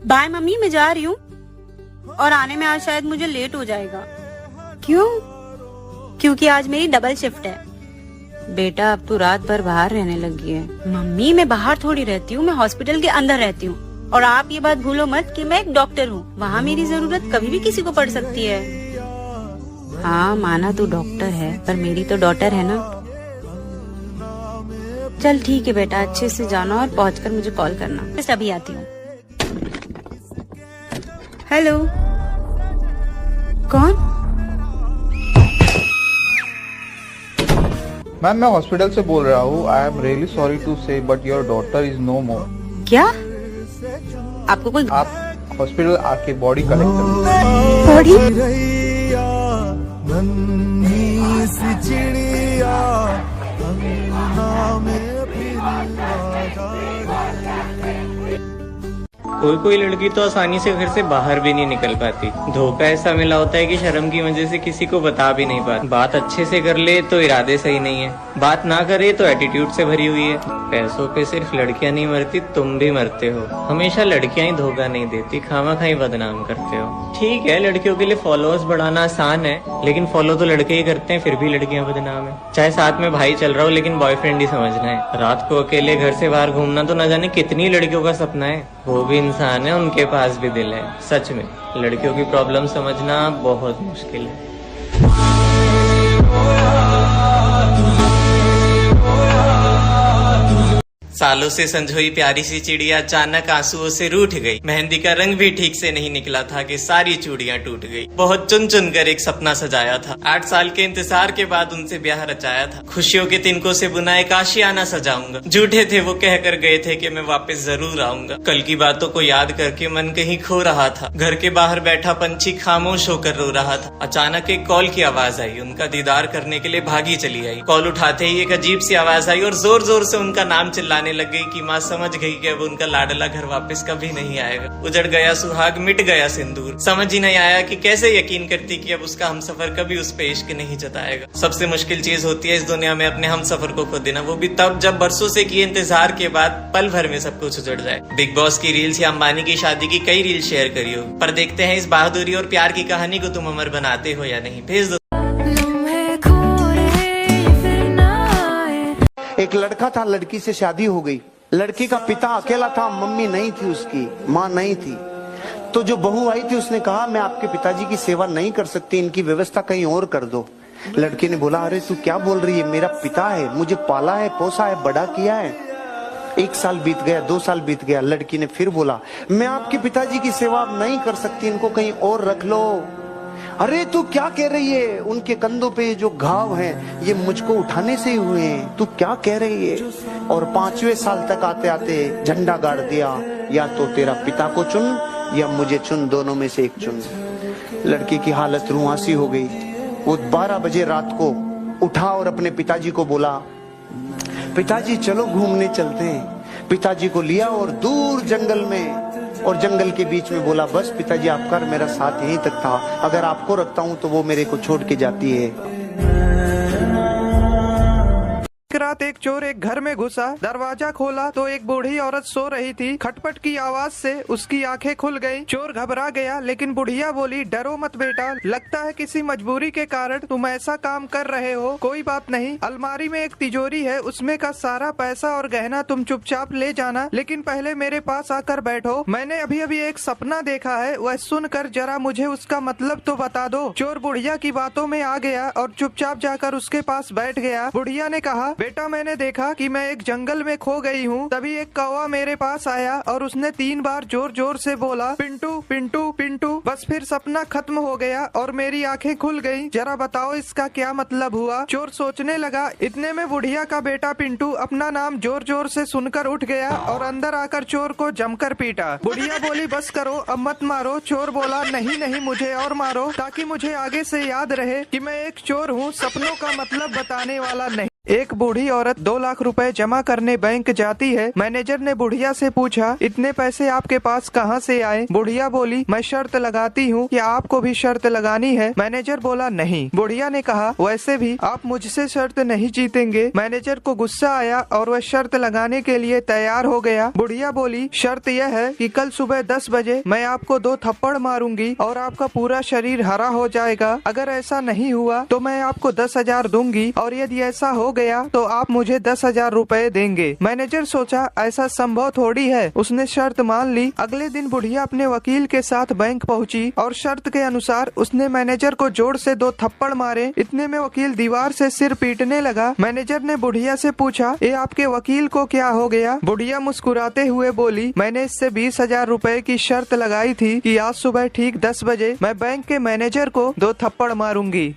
Bye mummy, मैं जा रही हूँ और आने में आज शायद मुझे लेट हो जाएगा। क्यों? क्योंकि आज मेरी डबल शिफ्ट है। बेटा अब तू रात भर बाहर रहने लगी है। मम्मी मैं बाहर थोड़ी रहती हूँ, मैं हॉस्पिटल के अंदर रहती हूँ। और आप ये बात भूलो मत कि मैं एक डॉक्टर हूँ, वहाँ मेरी जरूरत कभी भी किसी को पड़ सकती है। हाँ माना तू डॉक्टर है, पर मेरी तो डॉटर है ना। चल ठीक है बेटा, अच्छे से जाना और पहुंचकर मुझे कॉल करना। बस अभी आती हूँ। हेलो, कौन? मैम मैं हॉस्पिटल से बोल रहा हूँ। I am really sorry to say but your daughter is no more. क्या? आपको कोई आप हॉस्पिटल आके बॉडी कलेक्ट करो। बॉडी? कोई कोई लड़की तो आसानी से घर से बाहर भी नहीं निकल पाती। धोखा ऐसा मिला होता है कि शर्म की वजह से किसी को बता भी नहीं पाती। बात अच्छे से कर ले तो इरादे सही नहीं है, बात ना करे तो एटीट्यूड से भरी हुई है। पैसों पे सिर्फ लड़कियां नहीं मरती, तुम भी मरते हो। हमेशा लड़कियां ही धोखा नहीं देती, खामा खाई बदनाम करते हो। ठीक है, लड़कियों के लिए फॉलोअर्स बढ़ाना आसान है, लेकिन फॉलो तो लड़के ही करते हैं, फिर भी लड़कियां बदनाम है। चाहे साथ में भाई चल रहा हो, लेकिन बॉयफ्रेंड ही समझना है। रात को अकेले घर से बाहर घूमना तो न जाने कितनी लड़कियों का सपना है। वो भी इंसान है, उनके पास भी दिल है। सच में लड़कियों की प्रॉब्लम समझना बहुत मुश्किल है। सालों से संजोई प्यारी सी चिड़िया अचानक आंसुओं से रूठ गई। मेहंदी का रंग भी ठीक से नहीं निकला था कि सारी चूड़ियां टूट गई। बहुत चुन चुन कर एक सपना सजाया था। 8 साल के इंतजार के बाद उनसे ब्याह रचाया था। खुशियों के तिनकों से बुना एक आशियाना सजाऊंगा। झूठे थे वो कह कर गए थे कि मैं वापस जरूर आऊंगा। कल की बातों को याद करके मन कहीं खो रहा था। घर के बाहर बैठा पंछी खामोश होकर रो रहा था। अचानक एक कॉल की आवाज आई। उनका दीदार करने के लिए भागी चली आई। कॉल उठाते ही एक अजीब सी आवाज आई और जोर जोर से उनका नाम चिल्लाने लग गई कि माँ समझ गई कि अब उनका लाडला घर वापस कभी नहीं आएगा। उजड़ गया सुहाग, मिट गया सिंदूर। समझ ही नहीं आया कि कैसे यकीन करती कि अब उसका हमसफर कभी उस पे इश्क नहीं जताएगा। सबसे मुश्किल चीज होती है इस दुनिया में अपने हमसफर को खो देना, वो भी तब जब बरसों से किए इंतजार के बाद पल भर में सब कुछ उजड़ जाए। बिग बॉस की रील्स या अंबानी की शादी की कई रील शेयर करी हो, पर देखते हैं इस बहादुरी और प्यार की कहानी को तुम अमर बनाते हो या नहीं। भेज दो। एक लड़का था, लड़की से शादी हो गई। लड़की का पिता अकेला था, मम्मी नहीं थी, उसकी माँ नहीं थी। तो जो बहू आई थी उसने कहा मैं आपके पिताजी की सेवा नहीं कर सकती, इनकी व्यवस्था कहीं और कर दो। लड़की ने बोला अरे तू क्या बोल रही है, मेरा पिता है, मुझे पाला है, पोसा है, बड़ा किया है। 1 साल बीत गया, 2 साल बीत गया। लड़की ने फिर बोला मैं आपके पिताजी की सेवा नहीं कर सकती, इनको कहीं और रख लो। अरे तू क्या कह रही है, उनके कंधों पे जो घाव हैं ये मुझको उठाने से ही हुए हैं, तू क्या कह रही है। और 5वें साल तक आते आते झंडा गाड़ दिया, या तो तेरा पिता को चुन या मुझे चुन, दोनों में से एक चुन। लड़की की हालत रुआंसी हो गई। वो 12 बजे रात को उठा और अपने पिताजी को बोला पिताजी चलो घूमने चलते हैं। पिताजी को लिया और दूर जंगल में, और जंगल के बीच में बोला बस पिताजी आपका मेरा साथ यहीं तक था, अगर आपको रखता हूं तो वो मेरे को छोड़ के जाती है। एक रात एक चोर एक घर में घुसा, दरवाजा खोला तो एक बूढ़ी औरत सो रही थी। खटपट की आवाज से उसकी आंखें खुल गईं। चोर घबरा गया, लेकिन बुढ़िया बोली डरो मत बेटा, लगता है किसी मजबूरी के कारण तुम ऐसा काम कर रहे हो। कोई बात नहीं, अलमारी में एक तिजोरी है, उसमें का सारा पैसा और गहना तुम चुपचाप ले जाना, लेकिन पहले मेरे पास आकर बैठो। मैंने अभी अभी एक सपना देखा है, वह सुनकर जरा मुझे उसका मतलब तो बता दो। चोर बुढ़िया की बातों में आ गया और चुपचाप जाकर उसके पास बैठ गया। बुढ़िया ने कहा बेटा मैंने देखा कि मैं एक जंगल में खो गई हूँ। तभी एक कौवा मेरे पास आया और उसने 3 बार जोर जोर से बोला पिंटू पिंटू पिंटू। बस फिर सपना खत्म हो गया और मेरी आंखें खुल गईं। जरा बताओ इसका क्या मतलब हुआ। चोर सोचने लगा। इतने में बुढ़िया का बेटा पिंटू अपना नाम जोर जोर से सुनकर उठ गया और अंदर आकर चोर को जमकर पीटा। बुढ़िया बोली बस करो, अब मत मारो। चोर बोला नहीं नहीं, मुझे और मारो, ताकि मुझे आगे से याद रहे कि मैं एक चोर हूँ, सपनों का मतलब बताने वाला नहीं। एक बूढ़ी औरत 2 लाख रुपए जमा करने बैंक जाती है। मैनेजर ने बुढ़िया से पूछा, इतने पैसे आपके पास कहाँ से आए? बुढ़िया बोली, मैं शर्त लगाती हूँ कि आपको भी शर्त लगानी है। मैनेजर बोला, नहीं। बुढ़िया ने कहा, वैसे भी आप मुझसे शर्त नहीं जीतेंगे। मैनेजर को गुस्सा आया और वह शर्त लगाने के लिए तैयार हो गया। बुढ़िया बोली, शर्त यह है कि कल सुबह 10 बजे मैं आपको 2 थप्पड़ मारूंगी और आपका पूरा शरीर हरा हो जाएगा। अगर ऐसा नहीं हुआ तो मैं आपको 10,000 दूंगी और यदि ऐसा हो गया तो आप मुझे 10,000 रुपए देंगे। मैनेजर सोचा, ऐसा संभव थोड़ी है। उसने शर्त मान ली। अगले दिन बुढ़िया अपने वकील के साथ बैंक पहुंची और शर्त के अनुसार उसने मैनेजर को जोर से 2 थप्पड़ मारे। इतने में वकील दीवार से सिर पीटने लगा। मैनेजर ने बुढ़िया से पूछा, ये आपके वकील को क्या हो गया? बुढ़िया मुस्कुराते हुए बोली, मैंने इससे 20,000 रुपए की शर्त लगाई थी कि आज सुबह ठीक 10 बजे मैं बैंक के मैनेजर को 2 थप्पड़ मारूंगी।